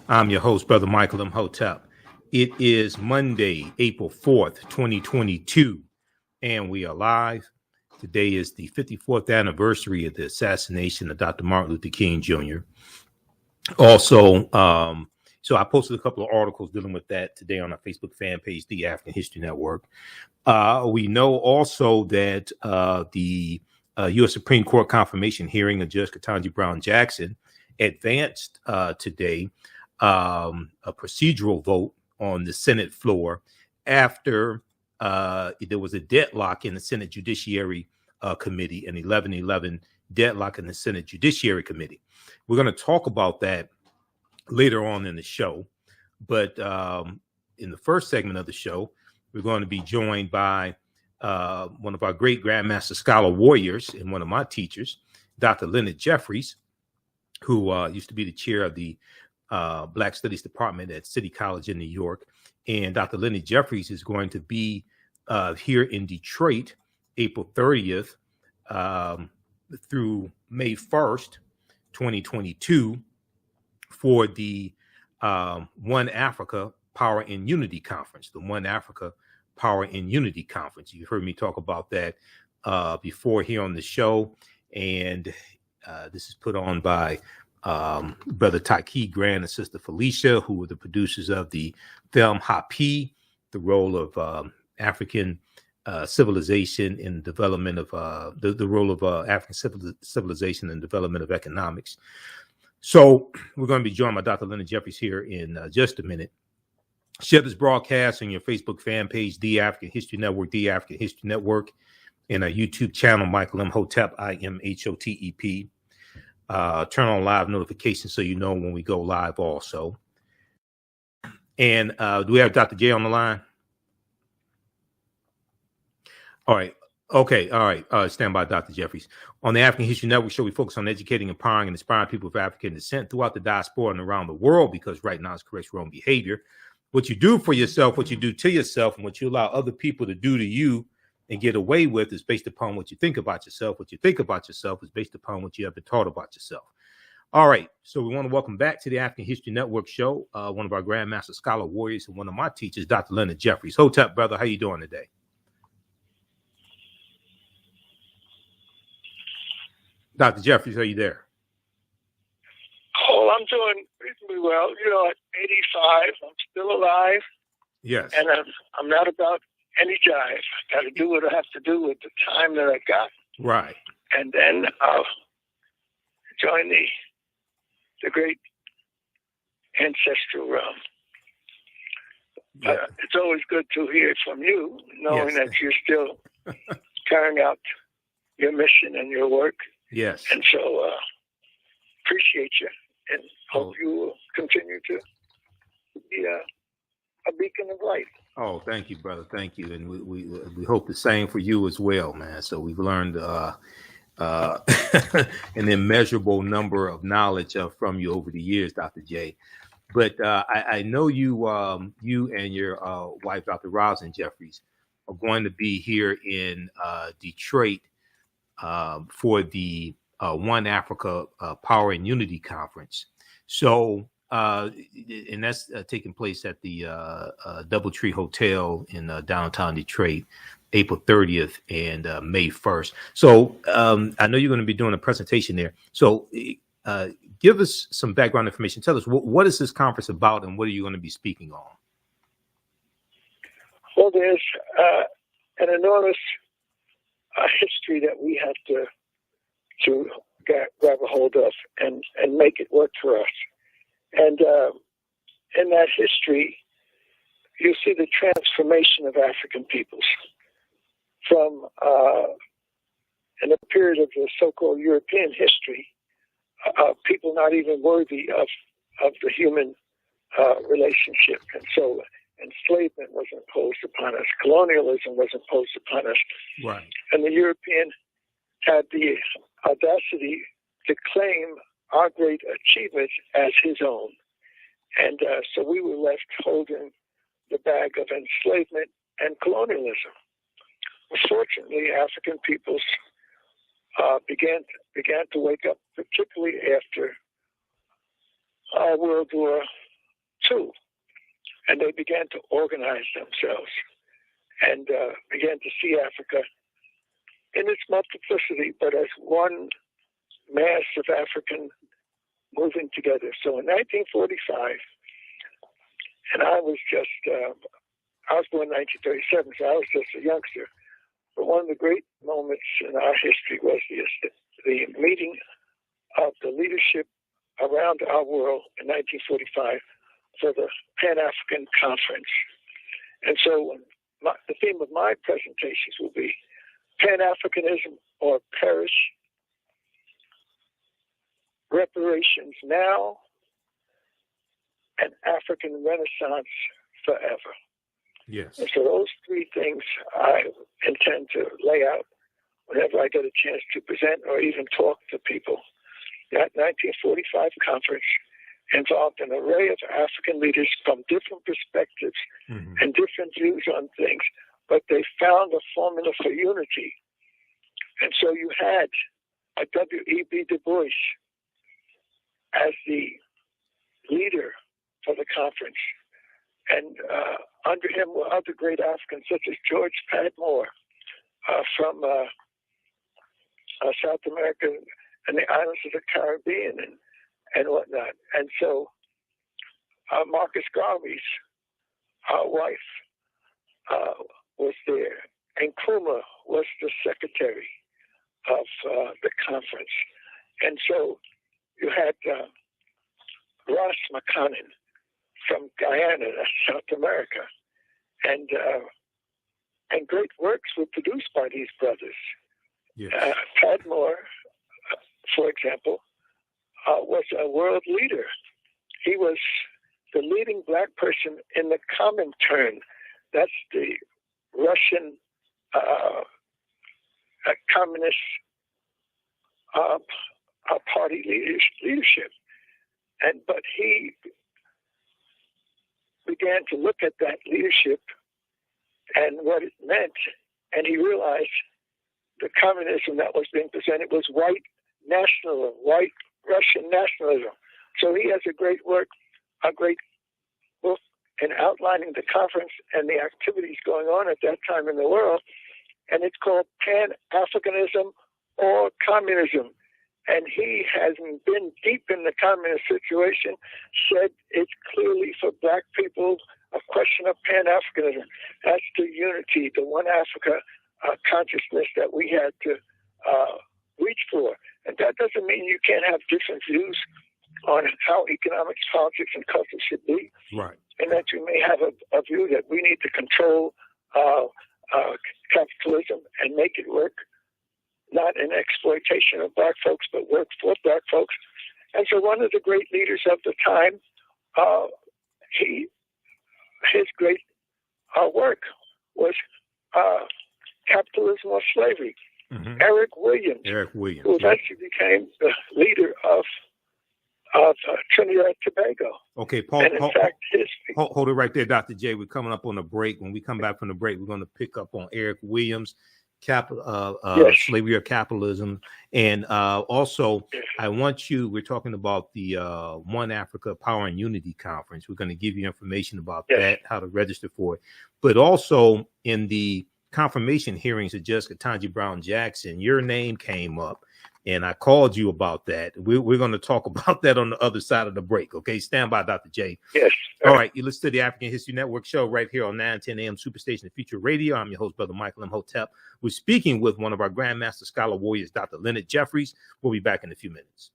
I'm your host, Brother Michael Imhotep. It is Monday, April 4th, 2022, and we are live. Today is the 54th anniversary of the assassination of Dr. Martin Luther King Jr. Also, so I posted a couple of articles dealing with that today on our Facebook fan page, The African History Network. We know also that the U.S. Supreme Court confirmation hearing of Judge Ketanji Brown Jackson advanced today a procedural vote on the Senate floor after there was a deadlock in the Senate Judiciary Committee, an 11-11 deadlock in the Senate Judiciary Committee. We're going to talk about that later on in the show, but in the first segment of the show, we're going to be joined by one of our great Grandmaster Scholar Warriors and one of my teachers, Dr. Leonard Jeffries, who used to be the chair of the Black Studies Department at City College in New York. And Dr. Leonard Jeffries is going to be here in Detroit, April 30th through May 1st, 2022, for the One Africa Power and Unity Conference, the One Africa Power and Unity Conference. You've heard me talk about that before here on the show. And this is put on by Brother Taki Grant and Sister Felicia, who were the producers of the film Hapi, the role of African civilization in development of the role of African civilization in development of economics. So we're going to be joined by Dr. Leonard Jeffries here in just a minute. Share this broadcast on your Facebook fan page, The African History Network, The African History Network, and our YouTube channel, Michael Imhotep, Imhotep. Turn on live notifications so you know when we go live also. And do we have Dr. J on the line? All right. Okay. All right. Stand by, Dr. Jeffries. On the African History Network show, we focus on educating, empowering, and inspiring people of African descent throughout the diaspora and around the world, because right now it's correct wrong behavior. What you do for yourself, what you do to yourself, and what you allow other people to do to you and get away with is based upon what you think about yourself. What you think about yourself is based upon what you have been taught about yourself. All right. So we want to welcome back to the African History Network show one of our Grandmaster Scholar Warriors and one of my teachers, Dr. Leonard Jeffries. Hotep, brother, how you doing today? Dr. Jeffries, are you there? Oh, I'm doing reasonably well. You know, at 85, I'm still alive. Yes. And I'm not about any jive. I got to do what I have to do with the time that I got. Right. And then I'll join the great ancestral realm. It's always good to hear from you, knowing that you're still carrying out your mission and your work. Yes. And so appreciate you and hope you will continue to be a beacon of light. Oh, thank you, brother. Thank you. And we hope the same for you as well, man. So we've learned an immeasurable number of knowledge from you over the years, Dr. J. But I know you and your wife, Dr. Rosin Jeffries, are going to be here in Detroit for the One Africa Power and Unity Conference. So, and that's taking place at the Doubletree Hotel in downtown Detroit, April 30th and May 1st. So I know you're going to be doing a presentation there. So give us some background information. Tell us, what is this conference about and what are you going to be speaking on? Well, there's an enormous history that we have to grab a hold of and make it work for us. And in that history, you see the transformation of African peoples from in a period of the so-called European history, people not even worthy of the human relationship. And so enslavement was imposed upon us. Colonialism was imposed upon us. Right. And the European had the audacity to claim our great achievements as his own. And so we were left holding the bag of enslavement and colonialism. Fortunately, African peoples began to wake up, particularly after World War too. And they began to organize themselves and began to see Africa in its multiplicity, but as one mass of African moving together. So in 1945, and I was born in 1937, so I was just a youngster. But one of the great moments in our history was the meeting of the leadership around our world in 1945 for the Pan-African Conference. And so the theme of my presentations will be Pan-Africanism or Perish, Reparations Now, and African Renaissance Forever. Yes. And so those three things I intend to lay out whenever I get a chance to present or even talk to people. That 1945 conference involved an array of African leaders from different perspectives and different views on things, but they found a formula for unity. And so you had a W.E.B. Du Bois as the leader for the conference. And under him were other great Africans, such as George Padmore from South America and the islands of the Caribbean and whatnot. And so Marcus Garvey's wife was there, and Nkrumah was the secretary of the conference. And so you had Ross McConnell from Guyana, that's South America, and great works were produced by these brothers. Yes. Padmore, for example, was a world leader. He was the leading black person in the Comintern. That's the Russian communist party leadership. But he began to look at that leadership and what it meant, and he realized the communism that was being presented was white nationalism, white Russian nationalism. So he has a great book in outlining the conference and the activities going on at that time in the world, and it's called Pan-Africanism or Communism. And he, having been deep in the communist situation, said it's clearly for black people a question of Pan-Africanism. That's the unity, the one Africa consciousness that we had to reach for. And that doesn't mean you can't have different views on how economics, politics, and culture should be. Right. And that you may have a view that we need to control capitalism and make it work, not in exploitation of black folks, but work for black folks. And so one of the great leaders of the time, his great work was Capitalism or Slavery. Eric Williams, who eventually became the leader of Trinidad and Tobago. Okay, Paul, and in fact, hold it right there, Dr. J. We're coming up on a break. When we come back from the break, we're going to pick up on Eric Williams, Slavery or Capitalism. And also, I want we're talking about the One Africa Power and Unity Conference. We're going to give you information about that, how to register for it. But also in the confirmation hearings of Judge Ketanji Brown Jackson, your name came up, and I called you about that. We're going to talk about that on the other side of the break. Okay, stand by, Dr. J. Yes. All right, you listen to the African History Network show right here on 910 AM Superstation and Future Radio. I'm your host, Brother Michael Imhotep. We're speaking with one of our Grandmaster Scholar Warriors, Dr. Leonard Jeffries. We'll be back in a few minutes.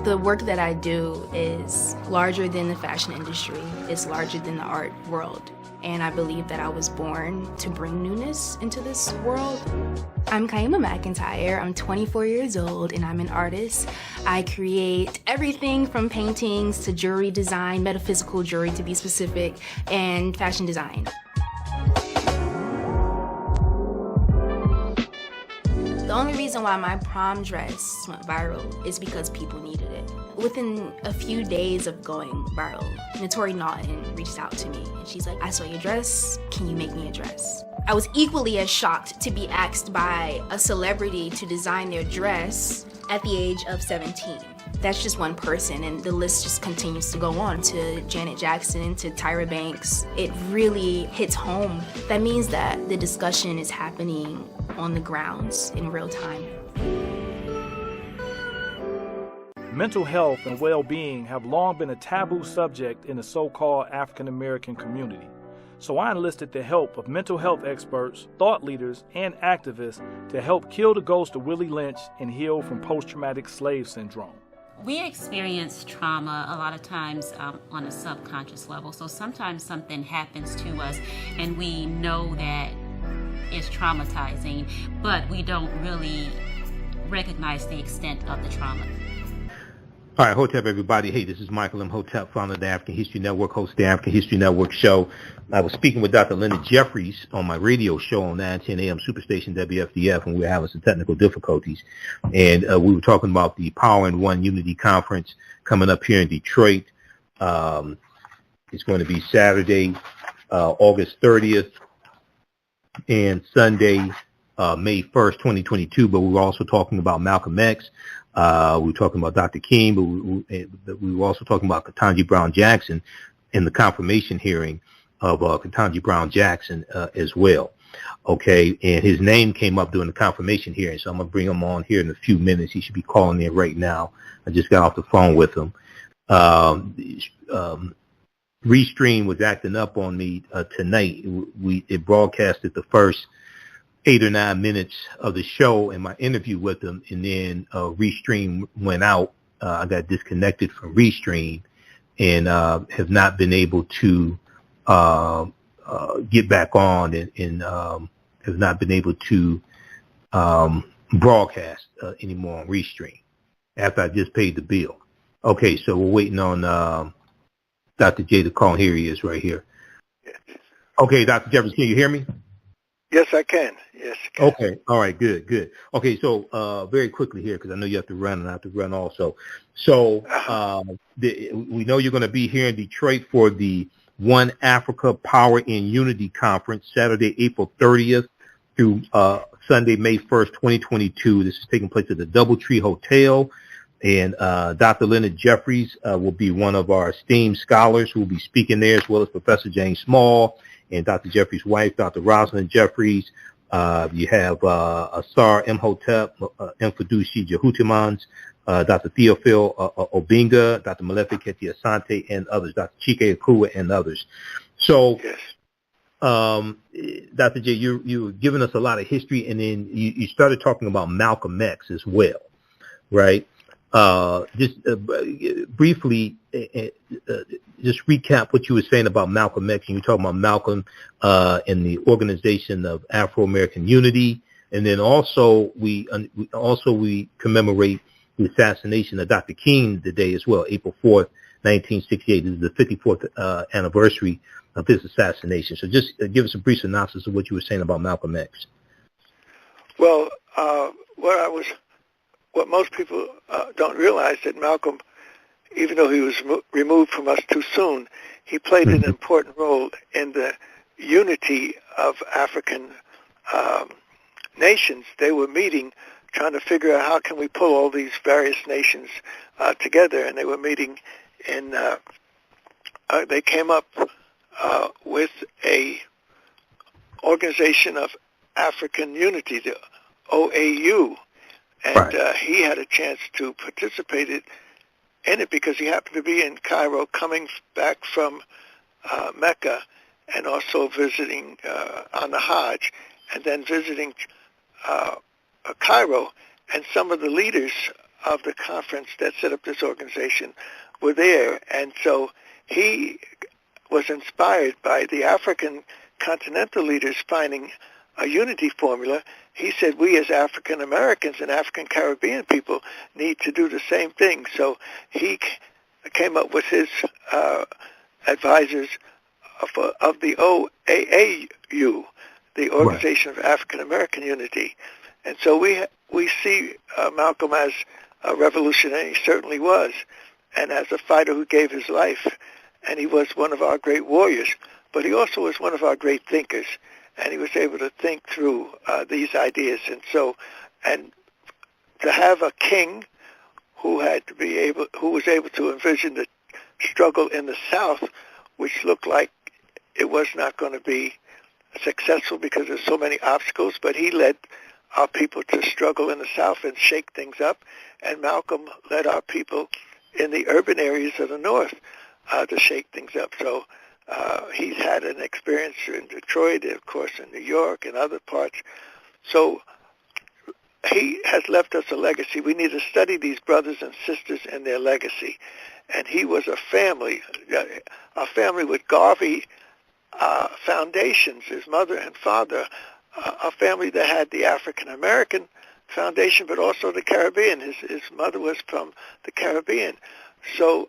The work that I do is larger than the fashion industry. It's larger than the art world. And I believe that I was born to bring newness into this world. I'm Kaima McIntyre. I'm 24 years old and I'm an artist. I create everything from paintings to jewelry design, metaphysical jewelry to be specific, and fashion design. The only reason why my prom dress went viral is because people needed it. Within a few days of going viral, Notori Naughton reached out to me and she's like, I saw your dress, can you make me a dress? I was equally as shocked to be asked by a celebrity to design their dress at the age of 17. That's just one person, and the list just continues to go on to Janet Jackson, to Tyra Banks. It really hits home. That means that the discussion is happening on the grounds in real time. Mental health and well-being have long been a taboo subject in the so-called African American community. So I enlisted the help of mental health experts, thought leaders, and activists to help kill the ghost of Willie Lynch and heal from post-traumatic slave syndrome. We experience trauma a lot of times on a subconscious level. So sometimes something happens to us and we know that it's traumatizing, but we don't really recognize the extent of the trauma. All right, Hotep, everybody. Hey, this is Michael Imhotep, founder of the African History Network, host of the African History Network show. I was speaking with Dr. Leonard Jeffries on my radio show on 910 AM Superstation WFDF, and we were having some technical difficulties. And we were talking about the Power in One Unity Conference coming up here in Detroit. It's going to be Saturday, August 30th, and Sunday, May 1st, 2022. But we were also talking about Malcolm X. We were talking about Dr. King, but we were also talking about Ketanji Brown Jackson in the confirmation hearing of Ketanji Brown Jackson as well. Okay, and his name came up during the confirmation hearing, so I'm going to bring him on here in a few minutes. He should be calling in right now. I just got off the phone with him. Restream was acting up on me tonight. It broadcasted the first 8 or 9 minutes of the show and my interview with him, and then Restream went out. I got disconnected from Restream and have not been able to get back on and have not been able to broadcast anymore on Restream after I just paid the bill. Okay, so we're waiting on Dr. J to call. Here he is right here. Okay, Dr. Jeffries, can you hear me? Yes, I can. Yes, I can. Okay. All right. Good. Okay. So, very quickly here, because I know you have to run and I have to run also. So, we know you're going to be here in Detroit for the One Africa Power in Unity Conference, Saturday, April 30th through Sunday, May 1st, 2022. This is taking place at the Doubletree Hotel. And Dr. Leonard Jeffries will be one of our esteemed scholars who will be speaking there, as well as Professor James Small and Dr. Jeffries' wife, Dr. Rosalind Jeffries. You have Asar Imhotep, Mfudushi Jehutimans, Dr. Theophil Obinga, Dr. Malefi Keti Asante, and others, Dr. Chike Akua, and others. So, yes. Dr. J, you were giving us a lot of history, and then you started talking about Malcolm X as well, right? Just briefly, just recap what you were saying about Malcolm X. And you were talking about Malcolm and the Organization of Afro-American Unity, and then also we commemorate the assassination of Dr. King today as well, April 4th, 1968. This is the 54th anniversary of his assassination. So just give us a brief synopsis of what you were saying about Malcolm X. Well, what most people don't realize, that Malcolm, even though he was removed from us too soon, he played an important role in the unity of African nations. They were meeting, trying to figure out how can we pull all these various nations together, and they were meeting in, they came up with a Organization of African Unity, the OAU, and he had a chance to participate in it because he happened to be in Cairo, coming back from Mecca, and also visiting on the Hajj, and then visiting Cairo. And some of the leaders of the conference that set up this organization were there. And so he was inspired by the African continental leaders finding a unity formula. He said, we as African Americans and African Caribbean people need to do the same thing. So he came up with his advisors of the OAAU, the Organization of African American Unity. And so we see Malcolm as a revolutionary. He certainly was, and as a fighter who gave his life. And he was one of our great warriors, but he also was one of our great thinkers. And he was able to think through these ideas. And so, and to have a king who was able to envision the struggle in the South, which looked like it was not going to be successful because there's so many obstacles, but he led our people to struggle in the South and shake things up, and Malcolm led our people in the urban areas of the North to shake things up. So he's had an experience in Detroit, of course, in New York and other parts. So he has left us a legacy. We need to study these brothers and sisters and their legacy. And he was a family with Garvey foundations, his mother and father, a family that had the African American foundation, but also the Caribbean. His mother was from the Caribbean. So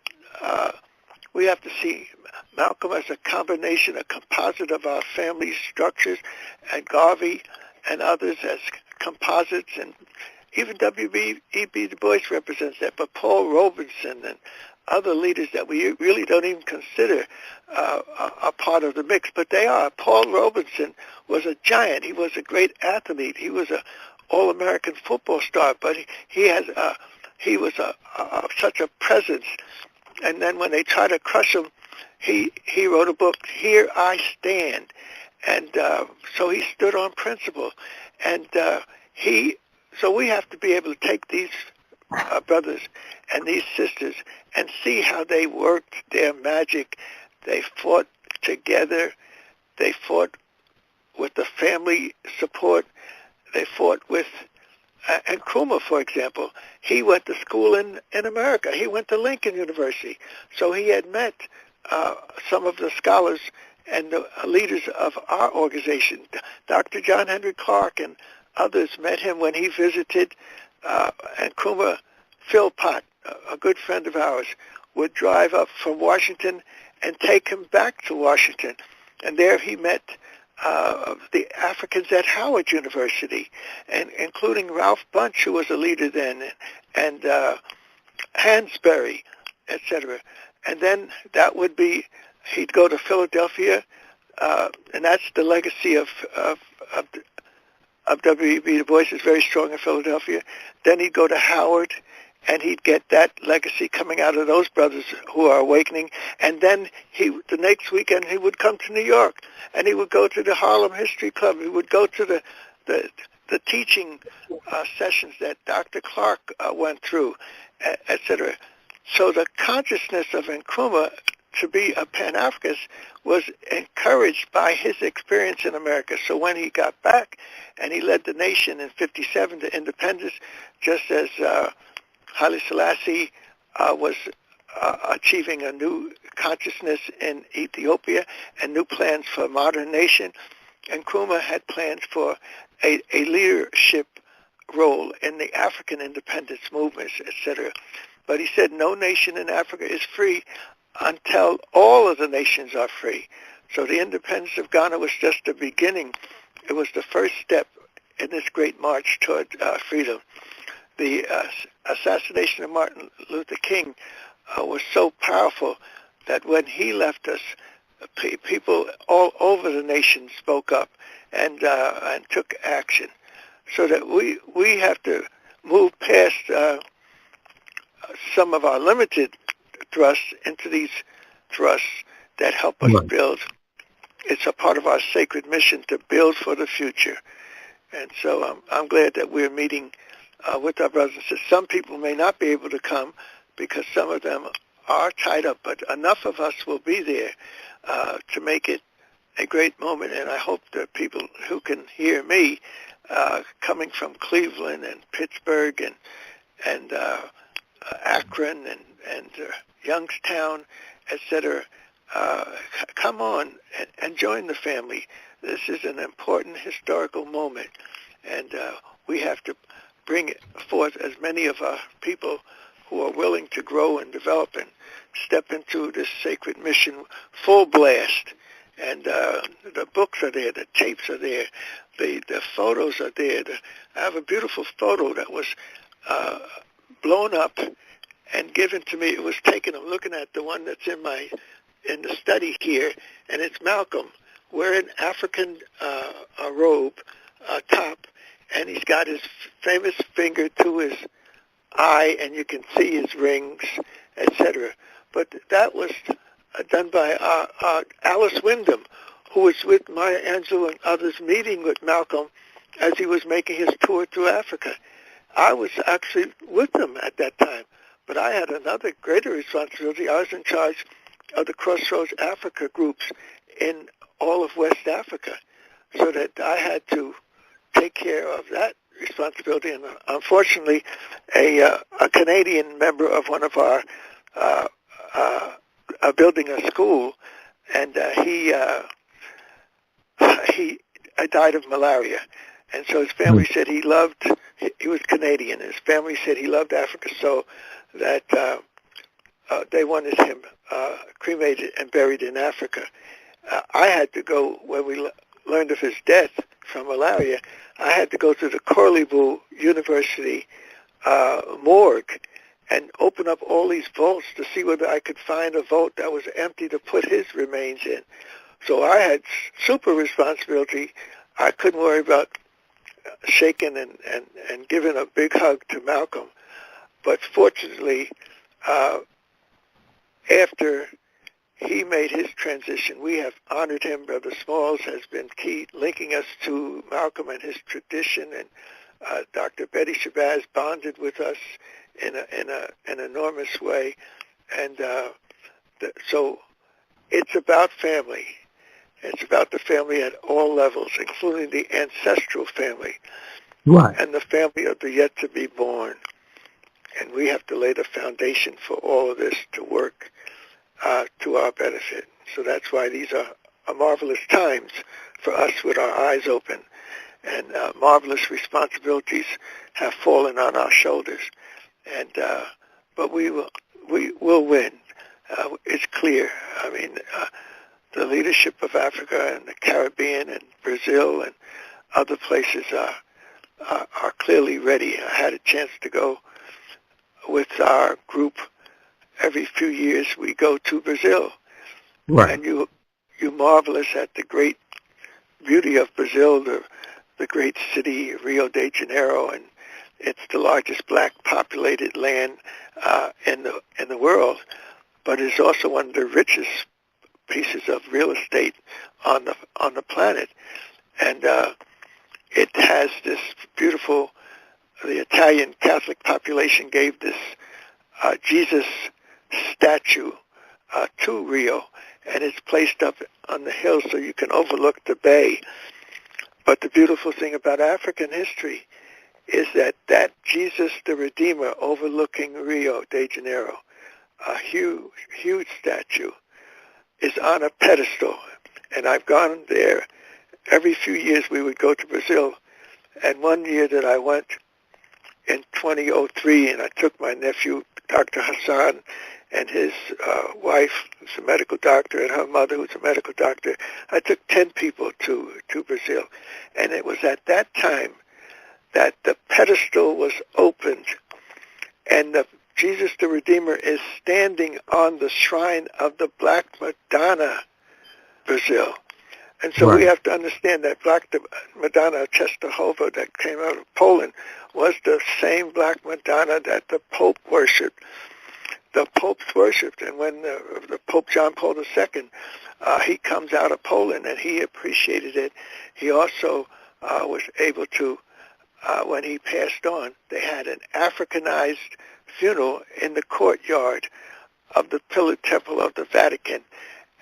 we have to see Malcolm as a combination, a composite of our family structures, and Garvey and others as composites, and even W.E.B. Du Bois represents that, but Paul Robeson and other leaders that we really don't even consider are part of the mix, but they are. Paul Robeson was a giant. He was a great athlete. He was an All-American football star, but he was such a presence. And then when they tried to crush him, he wrote a book, Here I Stand. And so he stood on principle. And so we have to be able to take these brothers and these sisters and see how they worked their magic. They fought together. They fought with the family support. They fought with, and Nkrumah, for example, he went to school in America. He went to Lincoln University. So he had met some of the scholars and the leaders of our organization. Dr. John Henry Clark and others met him when he visited, and Nkrumah Philpott, a good friend of ours, would drive up from Washington and take him back to Washington. And there he met the Africans at Howard University, and including Ralph Bunche, who was a leader then, and Hansberry, etc. And then that would be, he'd go to Philadelphia, and that's the legacy of W.E.B. Du Bois is very strong in Philadelphia. Then he'd go to Howard, and he'd get that legacy coming out of those brothers who are awakening. And then the next weekend he would come to New York, and he would go to the Harlem History Club. He would go to the teaching sessions that Dr. Clark went through, etc. So the consciousness of Nkrumah to be a Pan-Africanist was encouraged by his experience in America. So when he got back and he led the nation in 57 to independence, just as Haile Selassie was achieving a new consciousness in Ethiopia and new plans for a modern nation, Nkrumah had plans for a leadership role in the African independence movements, etc. But he said no nation in Africa is free until all of the nations are free. So the independence of Ghana was just the beginning. It was the first step in this great march toward freedom. The assassination of Martin Luther King was so powerful that when he left us, people all over the nation spoke up and took action. So that we have to move past some of our limited thrusts into these thrusts that help us build. It's a part of our sacred mission to build for the future. And so I'm glad that we're meeting with our brothers and sisters. Some people may not be able to come because some of them are tied up, but enough of us will be there to make it a great moment. And I hope that people who can hear me coming from Cleveland and Pittsburgh and Akron and Youngstown, etc., come on and join the family. This is an important historical moment, and we have to bring forth as many of our people who are willing to grow and develop and step into this sacred mission full blast. And the books are there, the tapes are there, the photos are there. I have a beautiful photo that was blown up and given to me. It was taken, I'm looking at the one that's in the study here, and it's Malcolm wearing African robe top, and he's got his famous finger to his eye, and you can see his rings, etc. But that was done by Alice Wyndham, who was with Maya Angelou and others meeting with Malcolm as he was making his tour through Africa. I was actually with them at that time, but I had another greater responsibility. I was in charge of the Crossroads Africa groups in all of West Africa, so that I had to take care of that responsibility. And unfortunately, a Canadian member of one of our building a school, and he died of malaria. And so his family said he was Canadian. His family said he loved Africa so that they wanted him cremated and buried in Africa. I had to go, when we learned of his death from malaria, I had to go to the Corlearville University morgue and open up all these vaults to see whether I could find a vault that was empty to put his remains in. So I had super responsibility. I couldn't worry about shaking and giving a big hug to Malcolm. But fortunately, after he made his transition, we have honored him. Brother Smalls has been key, linking us to Malcolm and his tradition, and Dr. Betty Shabazz bonded with us in an enormous way. And so it's about family. It's about the family at all levels, including the ancestral family, right, and the family of the yet-to-be-born. And we have to lay the foundation for all of this to work to our benefit. So that's why these are marvelous times for us with our eyes open, and marvelous responsibilities have fallen on our shoulders. And but we will win. It's clear. I mean, the leadership of Africa and the Caribbean and Brazil and other places are clearly ready. I had a chance to go with our group. Every few years we go to Brazil, right, and you marvelous at the great beauty of Brazil, the great city Rio de Janeiro, and it's the largest black populated land in the world, but it's also one of the richest pieces of real estate on the planet, and it has this beautiful. The Italian Catholic population gave this Jesus statue to Rio, and it's placed up on the hill so you can overlook the bay. But the beautiful thing about African history is that Jesus the Redeemer overlooking Rio de Janeiro, a huge statue, is on a pedestal. And I've gone there every few years. We would go to Brazil, and one year that I went in 2003, and I took my nephew, Dr. Hassan, and his wife, who's a medical doctor, and her mother, who's a medical doctor. I took 10 people to Brazil, and it was at that time that the pedestal was opened, and Jesus the Redeemer is standing on the shrine of the Black Madonna, Brazil. And so right, we have to understand that Black Madonna Czestochowa that came out of Poland was the same Black Madonna that the Pope worshipped. The popes worshipped, and when the Pope John Paul II, he comes out of Poland, and he appreciated it. He also was able to, when he passed on, they had an Africanized funeral in the courtyard of the Pillared Temple of the Vatican,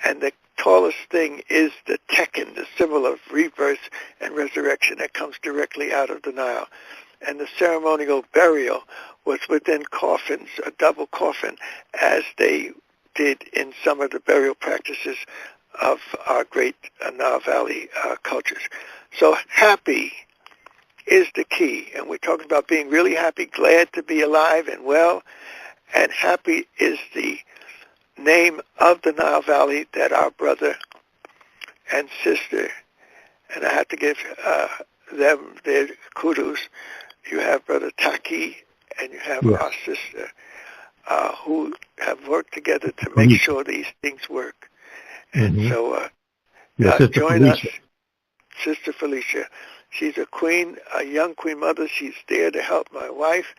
and the tallest thing is the Tekken, the symbol of rebirth and resurrection that comes directly out of the Nile. And the ceremonial burial was within coffins, a double coffin, as they did in some of the burial practices of our great Nile Valley cultures. So happy is the key, and we're talking about being really happy, glad to be alive and well, and happy is the name of the Nile Valley that our brother and sister, and I have to give them their kudos. You have Brother Taki and you have our sister who have worked together to make sure these things work. And so join Felicia. Us, Sister Felicia, She's a queen, a young queen mother. She's there to help my wife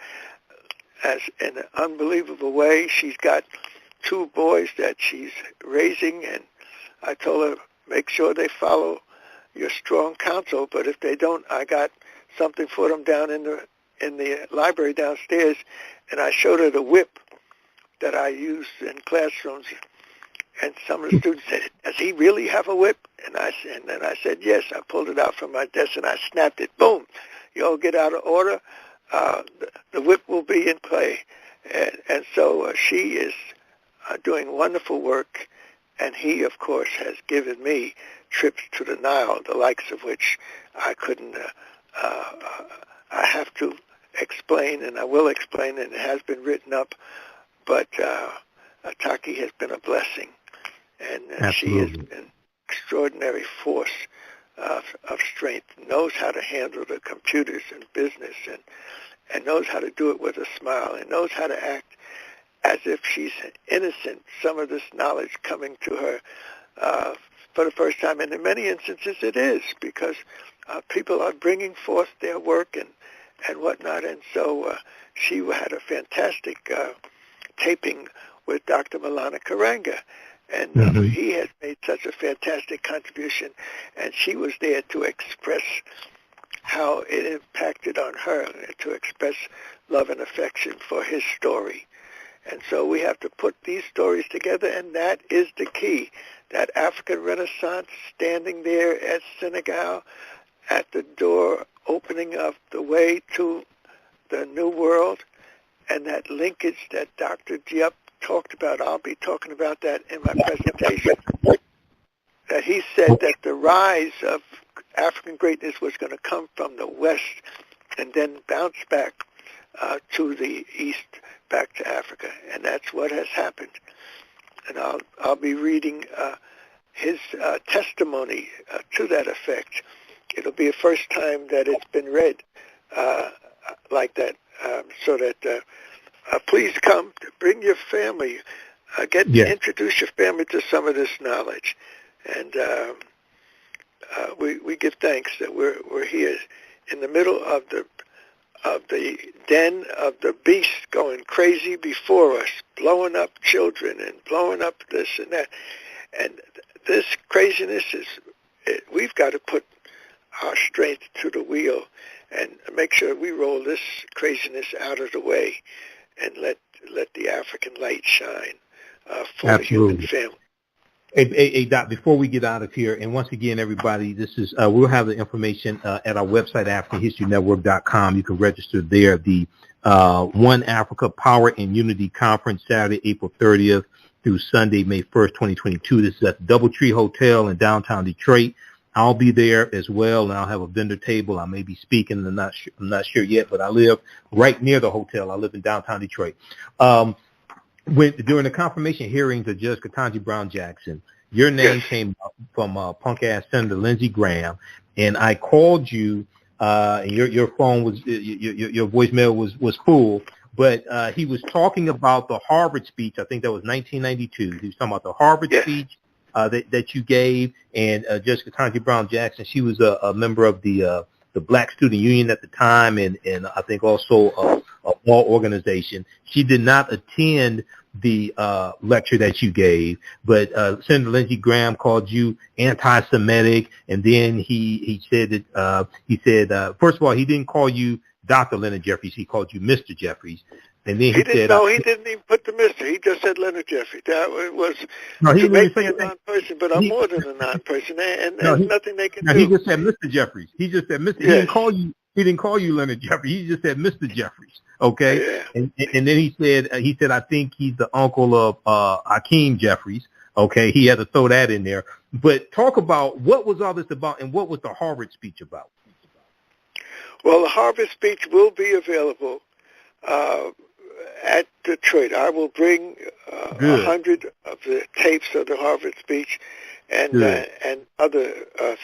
as in an unbelievable way. She's got 2 boys that she's raising, and I told her, make sure they follow your strong counsel, but if they don't, I got something for them down in the library downstairs, and I showed her the whip that I use in classrooms, and some of the students said, does he really have a whip? And then I said, yes. I pulled it out from my desk, and I snapped it. Boom. You all get out of order. The whip will be in play. And so she is doing wonderful work, and he, of course, has given me trips to the Nile, the likes of which I couldn't, I have to explain, and I will explain, and it has been written up, but Taki has been a blessing, and she has been an extraordinary force of strength, knows how to handle the computers and business, and knows how to do it with a smile, and knows how to act as if she's innocent, some of this knowledge coming to her for the first time. And in many instances it is, because people are bringing forth their work and whatnot. And so she had a fantastic taping with Dr. Malana Karanga. And he has made such a fantastic contribution, and she was there to express how it impacted on her, and to express love and affection for his story. And so we have to put these stories together, and that is the key. That African Renaissance standing there at Senegal, at the door, opening up the way to the New World, and that linkage that Dr. Diop talked about. I'll be talking about that in my presentation. That he said that the rise of African greatness was going to come from the West and then bounce back to the East, back to Africa, and that's what has happened. And I'll be reading his testimony to that effect. It'll be the first time that it's been read like that, so that please come, bring your family, introduce your family to some of this knowledge, and we give thanks that we're here in the middle of the den of the beast going crazy before us, blowing up children and blowing up this and that. And this craziness we've got to put our strength to the wheel and make sure we roll this craziness out of the way and let the African light shine for the human family. Hey, Doc, before we get out of here, and once again, everybody, this is we'll have the information at our website, AfricanHistoryNetwork.com. You can register there. The One Africa Power and Unity Conference, Saturday, April 30th through Sunday, May 1st, 2022. This is at the Doubletree Hotel in downtown Detroit. I'll be there as well, and I'll have a vendor table. I may be speaking. I'm not sure yet, but I live right near the hotel. I live in downtown Detroit. During the confirmation hearings of Judge Ketanji Brown Jackson, your name came up from punk-ass Senator Lindsey Graham, and I called you, and your phone was your voicemail was full, but he was talking about the Harvard speech. I think that was 1992. He was talking about the Harvard speech that you gave, and Judge Ketanji Brown Jackson. She was a member of the Black Student Union at the time, and I think also a law organization. She did not attend the lecture that you gave, but Senator Lindsey Graham called you anti-Semitic, and then he said that first of all, he didn't call you Dr. Leonard Jeffries. He called you Mr. Jeffries. And then he said, no, he didn't even put the Mr. He just said Leonard Jeffries. That was he to make me a non-person, but I'm more than a non-person, and there's nothing they can do. He just said Mr. Jeffries. He just said Mr. Yes. He didn't call you Leonard Jeffries. He just said Mr. Jeffries. Okay. Yeah. And then he said I think he's the uncle of Hakeem Jeffries. Okay. He had to throw that in there. But talk about what was all this about, and what was the Harvard speech about? Well, the Harvard speech will be available at Detroit. I will bring 100 of the tapes of the Harvard speech and other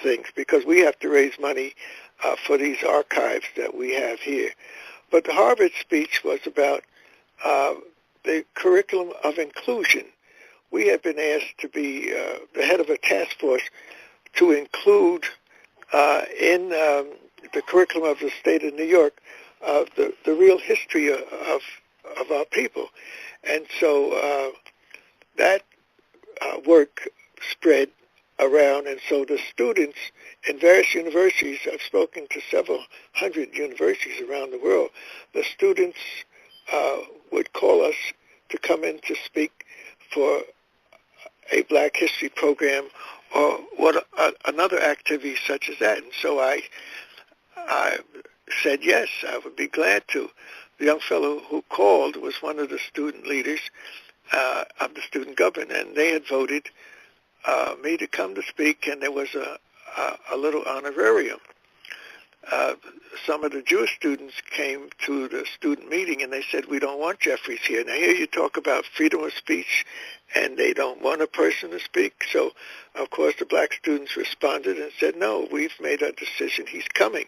things, because we have to raise money for these archives that we have here. But the Harvard speech was about the curriculum of inclusion. We have been asked to be the head of a task force to include in the curriculum of the state of New York, the real history of our people. And so that work spread around, and so the students in various universities, I've spoken to several hundred universities around the world, the students would call us to come in to speak for a Black History program or another activity such as that. And so I said yes, I would be glad to. The young fellow who called was one of the student leaders of the student government, and they had voted me to come to speak, and there was a little honorarium. Some of the Jewish students came to the student meeting, and they said, we don't want Jeffries here. Now, here you talk about freedom of speech, and they don't want a person to speak. So, of course, the Black students responded and said, no, we've made our decision. He's coming.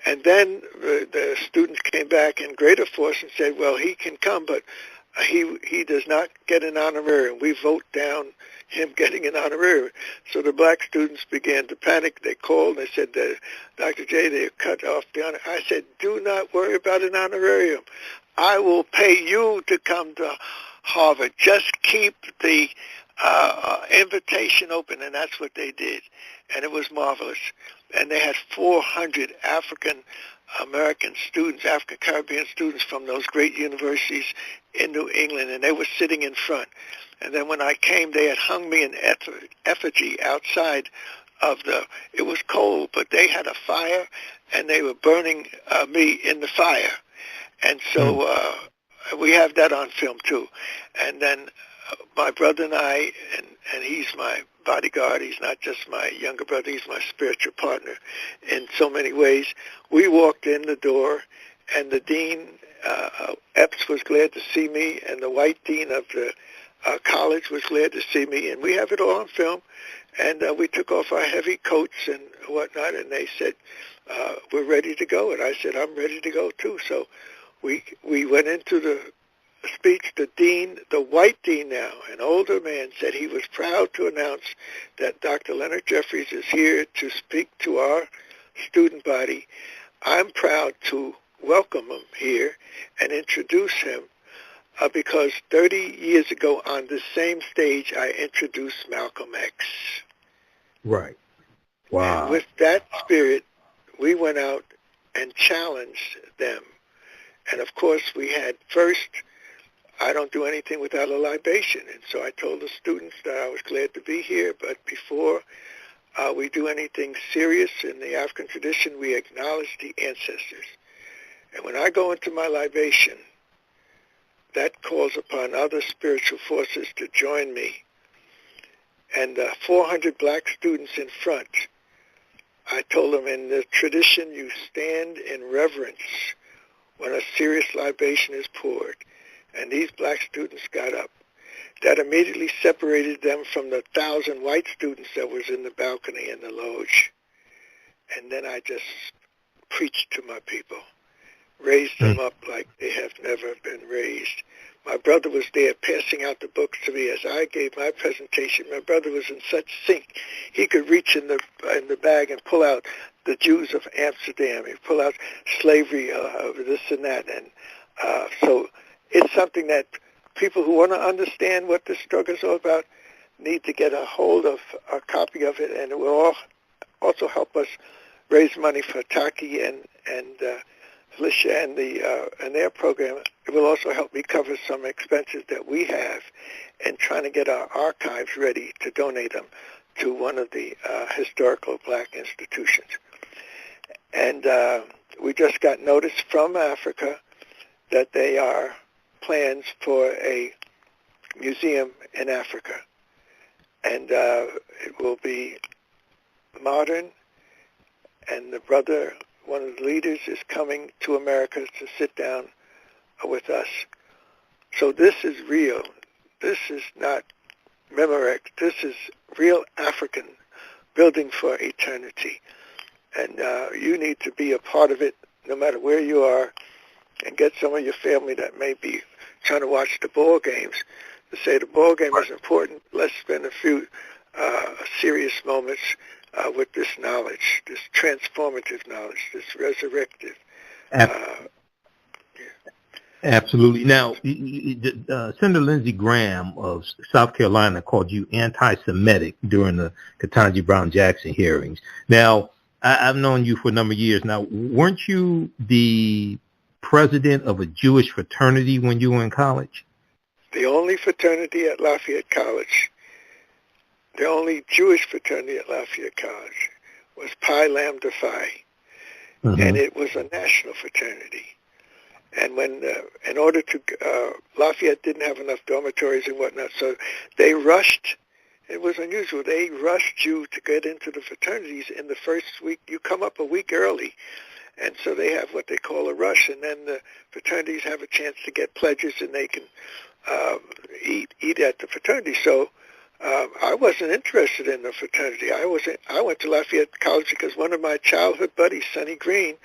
And then the students came back in greater force and said, well, he can come, but he does not get an honorarium. We vote down him getting an honorarium. So the Black students began to panic. They called and they said, Dr. J, they cut off the honor. I said, do not worry about an honorarium. I will pay you to come to Harvard. Just keep the invitation open, and that's what they did. And it was marvelous. And they had 400 African-American students, African-Caribbean students from those great universities in New England, and they were sitting in front. And then when I came, they had hung me in effigy outside of it was cold, but they had a fire, and they were burning me in the fire. And so we have that on film, too. And then my brother and I, and he's my bodyguard. He's not just my younger brother. He's my spiritual partner in so many ways. We walked in the door, and the dean, Epps, was glad to see me, and the white dean of the college was glad to see me, and we have it all on film. And we took off our heavy coats and whatnot, and they said, we're ready to go. And I said, I'm ready to go, too. So we went into the speech. The dean, the white dean now, an older man, said he was proud to announce that Dr. Leonard Jeffries is here to speak to our student body. I'm proud to welcome him here and introduce him because 30 years ago on the same stage, I introduced Malcolm X. Right. Wow. And with that spirit, we went out and challenged them. And, of course, we had first, I don't do anything without a libation. And so I told the students that I was glad to be here, but before we do anything serious in the African tradition, we acknowledge the ancestors. And when I go into my libation, that calls upon other spiritual forces to join me. And 400 Black students in front, I told them, in the tradition, you stand in reverence when a serious libation is poured. And these Black students got up. That immediately separated them from the 1,000 white students that was in the balcony in the loge. And then I just preached to my people, raised them up like they have never been raised. My brother was there passing out the books to me as I gave my presentation. My brother was in such sync. He could reach in the bag and pull out the Jews of Amsterdam. He'd pull out slavery, this and that. And so it's something that people who want to understand what this struggle is all about need to get a hold of a copy of it, and it will also help us raise money for Taki and Felicia and their program. It will also help me cover some expenses that we have in trying to get our archives ready to donate them to one of the historical Black institutions. And we just got notice from Africa that they are plans for a museum in Africa. And it will be modern, and the brother, one of the leaders, is coming to America to sit down with us. So this is real. This is not Memorex. This is real African building for eternity. And you need to be a part of it no matter where you are, and get some of your family that may be trying to watch the ball games to say the ball game is important. Let's spend a few serious moments with this knowledge, this transformative knowledge, this resurrective. Absolutely. Now, Senator Lindsey Graham of South Carolina called you anti-Semitic during the Ketanji Brown Jackson hearings. Now, I've known you for a number of years now. Weren't you the president of a Jewish fraternity when you were in college? The only fraternity at Lafayette College, the only Jewish fraternity at Lafayette College was Pi Lambda Phi, and it was a national fraternity. And when, in order to, Lafayette didn't have enough dormitories and whatnot, so they rushed. It was unusual. They rushed you to get into the fraternities in the first week. You come up a week early, and so they have what they call a rush, and then the fraternities have a chance to get pledges, and they can eat at the fraternity. So I wasn't interested in the fraternity. I went to Lafayette College because one of my childhood buddies, Sonny Green,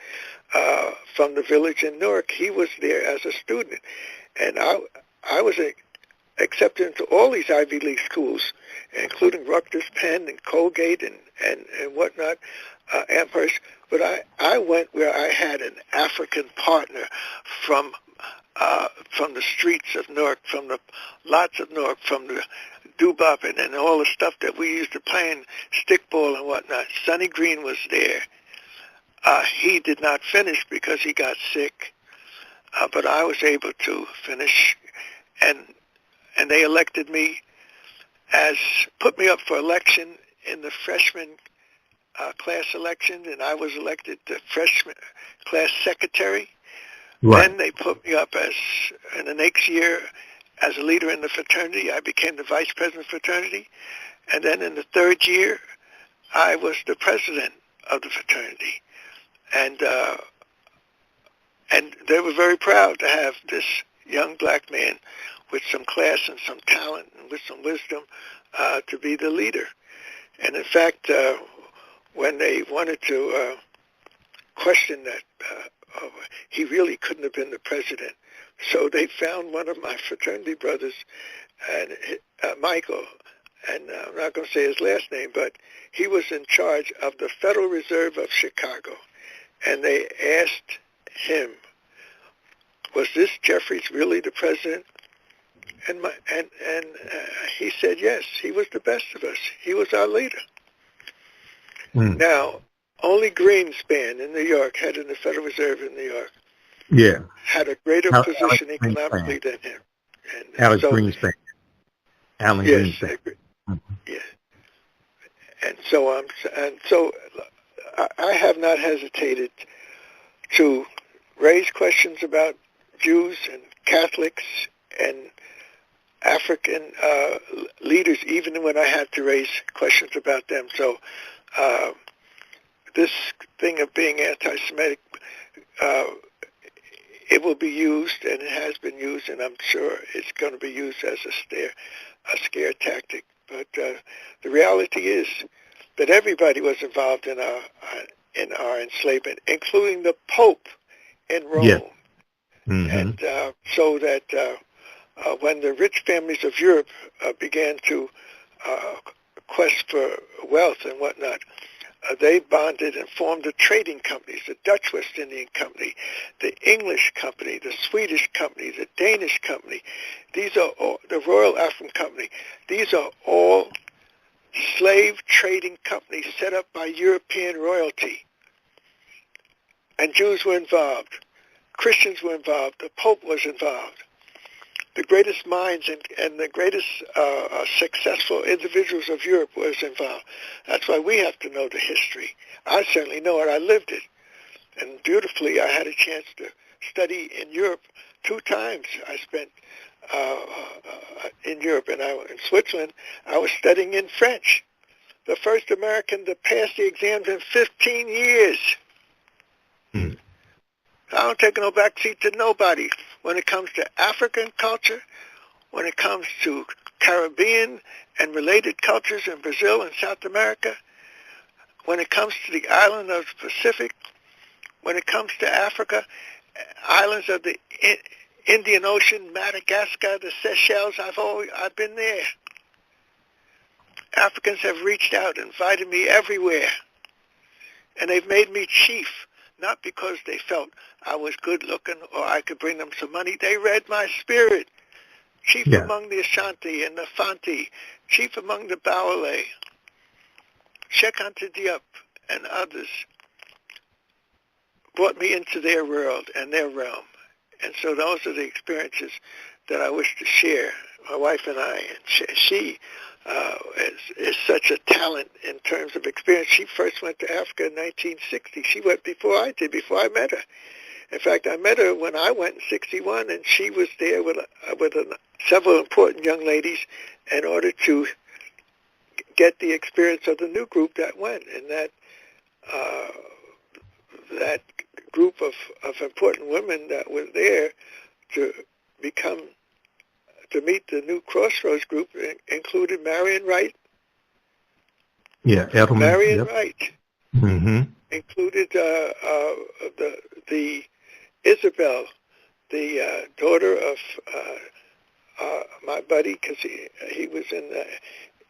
from the village in Newark, he was there as a student, and I was accepted into all these Ivy League schools, including Rutgers, Penn, and Colgate, and whatnot, Amherst. But I went where I had an African partner from the streets of Newark, from the lots of Newark, from the doo-bop and all the stuff that we used to play in stickball and whatnot. Sonny Green was there. He did not finish because he got sick, but I was able to finish, and they elected me put me up for election in the freshman class election, and I was elected the freshman class secretary. Right. Then they put me up in the next year as a leader in the fraternity. I became the vice president of fraternity, and then in the third year, I was the president of the fraternity. And they were very proud to have this young black man with some class and some talent and with some wisdom to be the leader. And in fact, when they wanted to question that, he really couldn't have been the president, so they found one of my fraternity brothers, and Michael, and I'm not going to say his last name, but he was in charge of the Federal Reserve of Chicago. And they asked him, was this Jeffries really the president? And he said yes, he was the best of us. He was our leader. Now, only Greenspan in New York, head of the Federal Reserve in New York, had a greater position economically than him. And Alex Greenspan. Alan Greenspan. Yeah. And so I have not hesitated to raise questions about Jews and Catholics and African leaders, even when I had to raise questions about them. So this thing of being anti-Semitic, it will be used, and it has been used, and I'm sure it's going to be used as a scare tactic. But the reality is that everybody was involved in our enslavement, including the Pope in Rome. Yes. And so that when the rich families of Europe began to quest for wealth and whatnot, they bonded and formed the trading companies, the Dutch West Indian Company, the English Company, the Swedish Company, the Danish Company. These are all, the Royal African Company. These are all slave trading companies set up by European royalty. And Jews were involved. Christians were involved. The Pope was involved. The greatest minds and the greatest successful individuals of Europe was involved. That's why we have to know the history. I certainly know it. I lived it. And beautifully, I had a chance to study in Europe 2 times. I spent in Europe, and in Switzerland, I was studying in French. The first American to pass the exams in 15 years. I don't take no backseat to nobody when it comes to African culture, when it comes to Caribbean and related cultures in Brazil and South America, when it comes to the island of the Pacific, when it comes to Africa, islands of the Indian Ocean, Madagascar, the Seychelles. I've been there. Africans have reached out, invited me everywhere, and they've made me chief, not because they felt I was good looking or I could bring them some money. They read my spirit. Chief among the Ashanti and the Fanti, chief among the Bawale, Sheikh Diop and others brought me into their world and their realm. And so those are the experiences that I wish to share, my wife and I. And she is such a talent in terms of experience. She first went to Africa in 1960. She went before I did, before I met her. In fact, I met her when I went in 61, and she was there with several important young ladies in order to get the experience of the new group that went. And that group of important women that were there to meet the new Crossroads group included Marion Wright. Yeah, Edelman. Marion Wright. Mm-hmm. Included the Isabel, the daughter of my buddy, because he was in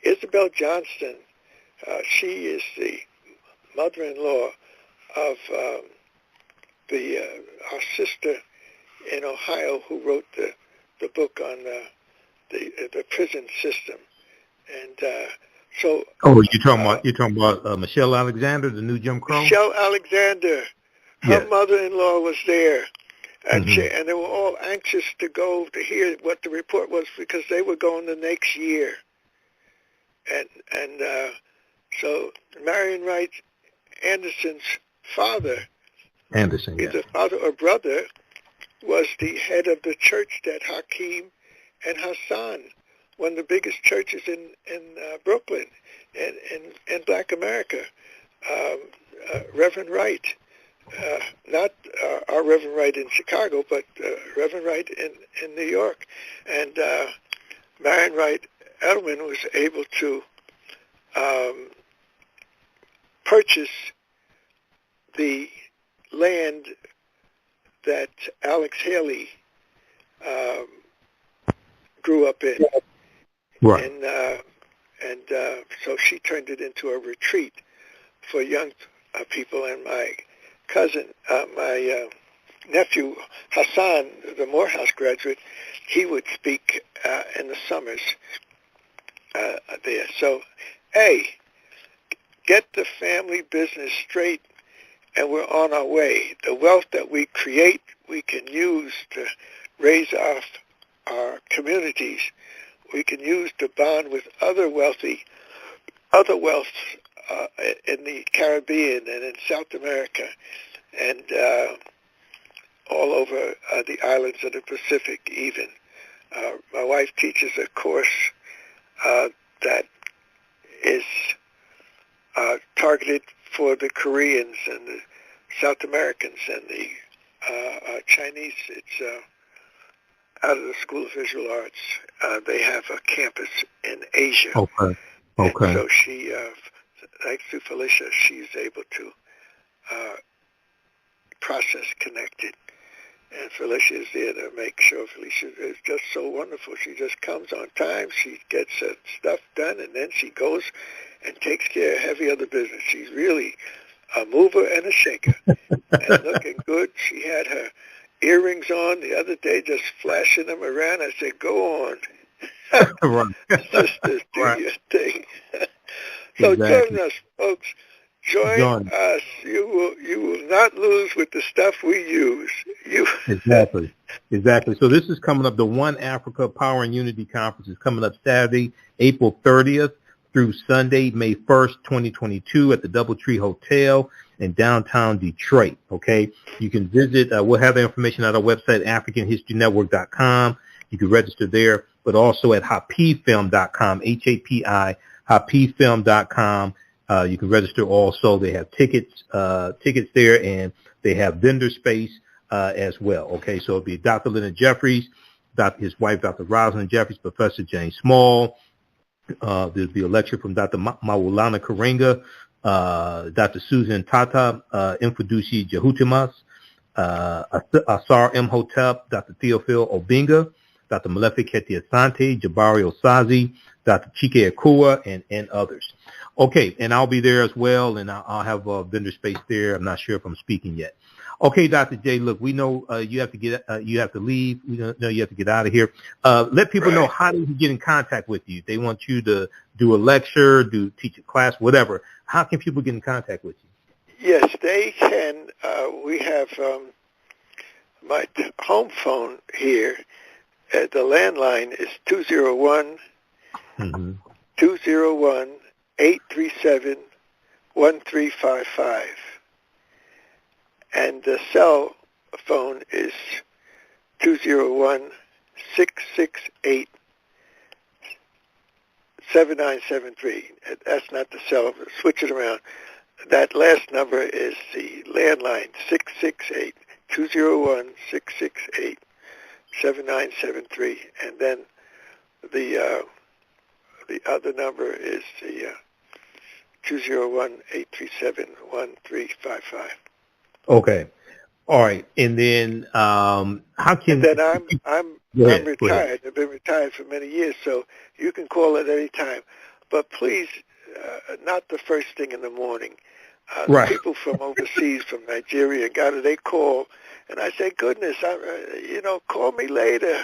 Isabel Johnston. She is the mother-in-law of our sister in Ohio who wrote the book on the prison system, and so. Oh, you're talking about Michelle Alexander, the new Jim Crow. Michelle Alexander, her mother-in-law was there, and they were all anxious to go to hear what the report was because they were going the next year, and so Marion Wright Anderson's father. Either father or brother, was the head of the church that Hakeem and Hassan, one of the biggest churches in Brooklyn and in Black America. Reverend Wright, not our Reverend Wright in Chicago, but Reverend Wright in New York. And Marion Wright Edelman was able to purchase the land that Alex Haley grew up in. Right. And so she turned it into a retreat for young people. And my cousin, my nephew Hassan, the Morehouse graduate, he would speak in the summers there. So, get the family business straight, and we're on our way. The wealth that we create, we can use to raise our communities. We can use to bond with other wealth in the Caribbean and in South America and all over the islands of the Pacific even. My wife teaches a course that is targeted for the Koreans and the South Americans and the Chinese. It's out of the School of Visual Arts. They have a campus in Asia. Okay. And so she, thanks to Felicia, she's able to process connected. And Felicia is there to make sure. Felicia is just so wonderful. She just comes on time. She gets her stuff done, and then she goes and takes care of heavy other business. She's really a mover and a shaker, and looking good. She had her earrings on the other day, just flashing them around. I said, "Go on, sisters, do your thing." So join us, folks. Join us. You will not lose with the stuff we use. Exactly. So this is coming up. The One Africa Power and Unity Conference is coming up Saturday, April 30th through Sunday, May 1st, 2022 at the DoubleTree Hotel in downtown Detroit. Okay. You can visit. We'll have the information at our website, AfricanHistoryNetwork.com. You can register there, but also at hapifilm.com, HAPI, hapifilm.com. You can register also. They have tickets there, and they have vendor space as well. Okay, so it'll be Dr. Leonard Jeffries, his wife, Dr. Rosalind Jeffries, Professor Jane Small. There'll be a lecture from Dr. Maulana Karenga, Dr. Susan Tata, Mfudushi Jehutimas, Asar Imhotep, Dr. Theophil Obinga, Dr. Malefi Keti Asante, Jabari Osazi, Dr. Chike Akua, and others. Okay, and I'll be there as well, and I'll have a vendor space there. I'm not sure if I'm speaking yet. Okay, Dr. J, look, we know you have to leave. We know you have to get out of here. Let people know how they can get in contact with you. They want you to do a lecture, teach a class, whatever. How can people get in contact with you? Yes, they can. We have my home phone here. The landline is 201-837-1355. And the cell phone is 201-668-7973. That's not the cell. Switch it around. That last number is the landline, 201-668-7973. And then the other number is the 201-837-1355. Okay. All right. And then how can... And then I'm retired. I've been retired for many years, so you can call at any time. But please, not the first thing in the morning. Right. People from overseas, from Nigeria, Ghana, they call, and I say, goodness, call me later,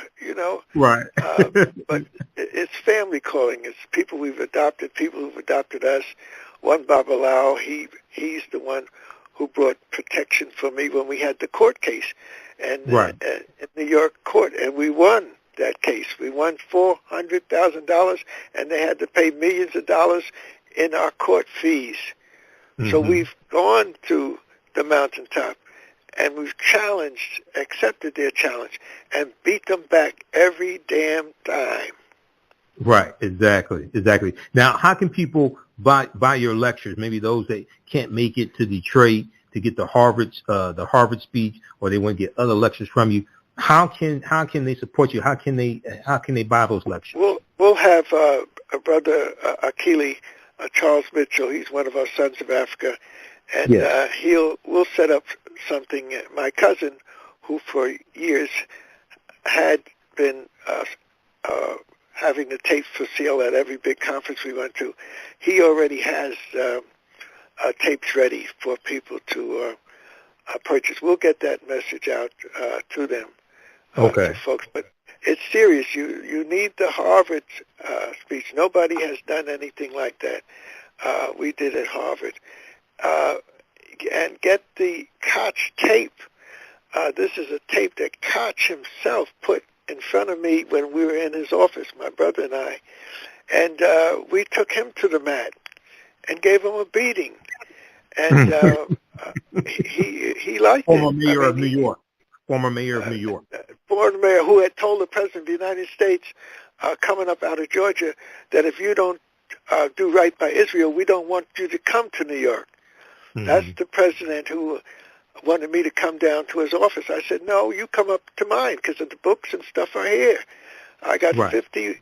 Right. But it's family calling. It's people we've adopted, people who've adopted us. One Babalao, he's the one who brought protection for me when we had the court case, and in New York court, and we won that case. We won $400,000, and they had to pay millions of dollars in our court fees. Mm-hmm. So we've gone to the mountaintop, and we've accepted their challenge, and beat them back every damn time. Right, exactly. Now, how can people buy your lectures? Maybe those that can't make it to Detroit to get the Harvard speech, or they want to get other lectures from you. How can they support you? How can they buy those lectures? We'll have a brother Akili, Charles Mitchell. He's one of our Sons of Africa, and we'll set up something. My cousin, who for years had been having the tapes for sale at every big conference we went to, he already has tapes ready for people to purchase. We'll get that message out to them, to folks. But it's serious. You need the Harvard speech. Nobody has done anything like that. We did at Harvard. And get the Koch tape. This is a tape that Koch himself put in front of me when we were in his office, my brother and I. And we took him to the mat and gave him a beating. And he liked it. Former mayor of New York. Former mayor who had told the President of the United States, coming up out of Georgia, that if you don't do right by Israel, we don't want you to come to New York. Mm-hmm. That's the president who wanted me to come down to his office. I said, no, you come up to mine, because the books and stuff are here. I got 50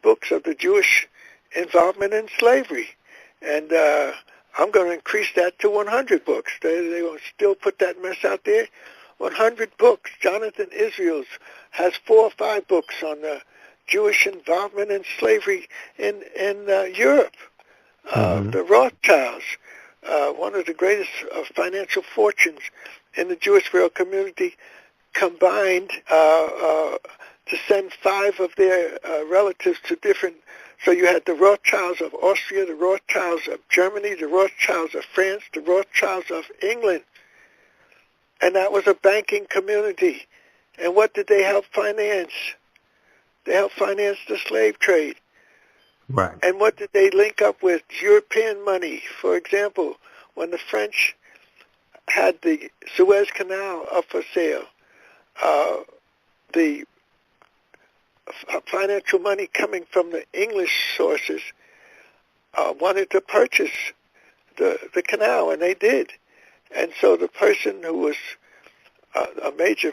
books of the Jewish involvement in slavery. And I'm going to increase that to 100 books. They will still put that mess out there. 100 books. Jonathan Israels has 4 or 5 books on the Jewish involvement in slavery in Europe. The Rothschilds, one of the greatest financial fortunes in the Jewish world community, combined to send 5 of their relatives to different. So you had the Rothschilds of Austria, the Rothschilds of Germany, the Rothschilds of France, the Rothschilds of England. And that was a banking community. And what did they help finance? They helped finance the slave trade. Right. And what did they link up with? European money. For example, when the French had the Suez Canal up for sale, the financial money coming from the English sources wanted to purchase the canal, and they did. And so the person who was a major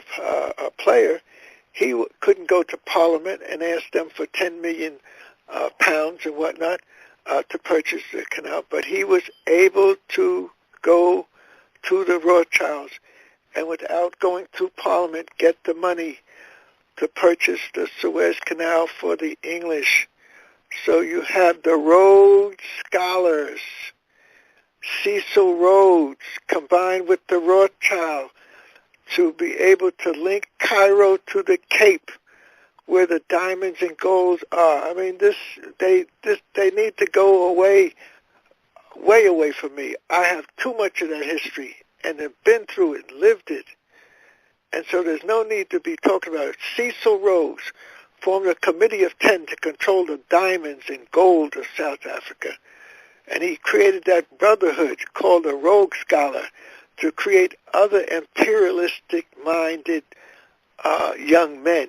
player, he couldn't go to Parliament and ask them for 10 million pounds and whatnot to purchase the canal, but he was able to go to the Rothschilds and without going to Parliament get the money to purchase the Suez Canal for the English. So you have the Rhodes Scholars, Cecil Rhodes, combined with the Rothschild, to be able to link Cairo to the Cape, where the diamonds and golds are. I mean, they need to go away, way away from me. I have too much of that history and have been through it, lived it. And so there's no need to be talking about it. Cecil Rhodes formed a committee of 10 to control the diamonds and gold of South Africa. And he created that brotherhood called the Rhodes Scholar to create other imperialistic-minded young men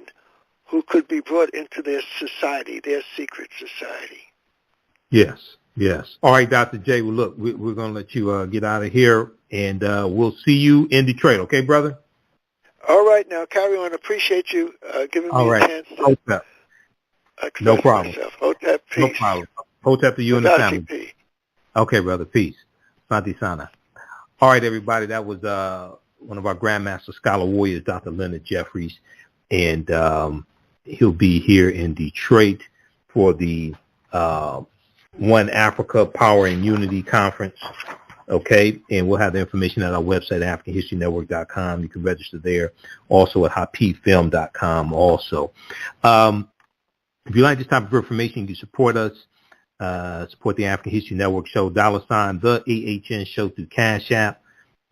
who could be brought into their society, their secret society. Yes, yes. All right, Dr. J, well, look, we're going to let you get out of here, and we'll see you in Detroit, okay, brother? All right, now carry on. Appreciate you giving me a chance to express no problem. myself. Hotep, peace. No problem. Hotep to you and the family. Peace. Okay, brother, peace. Santi Sana. All right, everybody, that was one of our Grandmaster Scholar Warriors, Dr. Leonard Jeffries, and he'll be here in Detroit for the One Africa Power and Unity Conference. Okay, and we'll have the information at our website, AfricanHistoryNetwork.com. You can register there. Also at HapiFilm.com also. If you like this type of information, you can support us. Support the African History Network show, $ the AHN show through Cash App,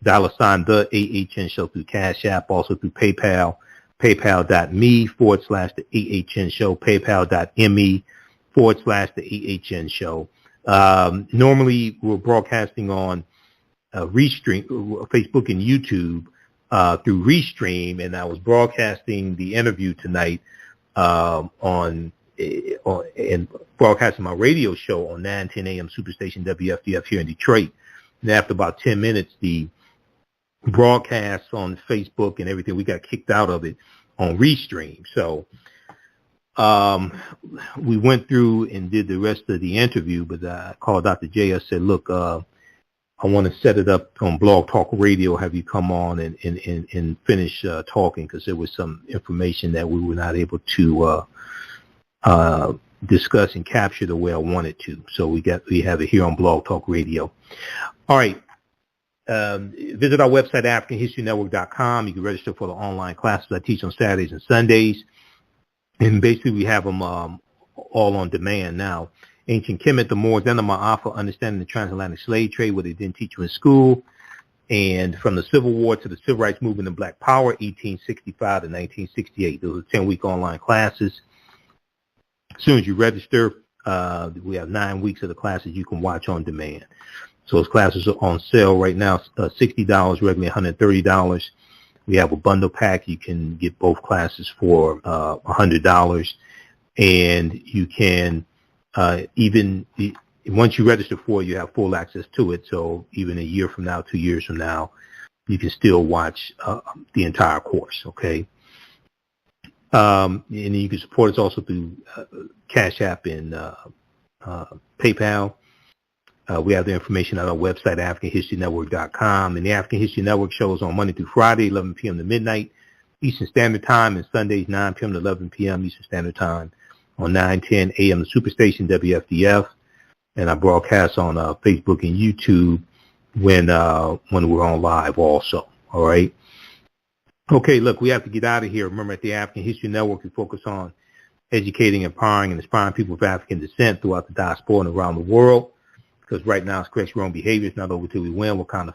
$ the AHN show through Cash App, also through PayPal, paypal.me/the AHN show, paypal.me/the AHN show. Normally we're broadcasting on Restream, Facebook and YouTube through Restream, and I was broadcasting the interview tonight and broadcasting my radio show on 9:10 a.m. Superstation WFDF here in Detroit. And after about 10 minutes, the broadcast on Facebook and everything, we got kicked out of it on Restream. So we went through and did the rest of the interview, but I called Dr. J. I said, look, I want to set it up on Blog Talk Radio, have you come on and finish talking, because there was some information that we were not able to discuss and capture the way I wanted to. So we have it here on Blog Talk Radio. All right. Visit our website, AfricanHistoryNetwork.com. You can register for the online classes I teach on Saturdays and Sundays. And basically we have them all on demand now. Ancient Kemet, the Moors, and the Ma'afa, Understanding the Transatlantic Slave Trade, what they didn't teach you in school. And from the Civil War to the Civil Rights Movement and Black Power, 1865 to 1968. Those are 10-week online classes. As soon as you register, we have 9 weeks of the classes you can watch on demand. So those classes are on sale right now, $60, regularly $130. We have a bundle pack. You can get both classes for $100. And you can once you register for it, you have full access to it. So even a year from now, 2 years from now, you can still watch the entire course, okay? And you can support us also through Cash App and PayPal. We have the information on our website, AfricanHistoryNetwork.com. And the African History Network shows on Monday through Friday, 11 p.m. to midnight Eastern Standard Time, and Sundays, 9 p.m. to 11 p.m. Eastern Standard Time on 9:10 a.m. Superstation WFDF. And I broadcast on Facebook and YouTube when we're on live also. All right. Okay, look, we have to get out of here. Remember, at the African History Network, we focus on educating, empowering, and inspiring people of African descent throughout the diaspora and around the world. Because right now it's correct your own behavior. It's not over till we win. What kind of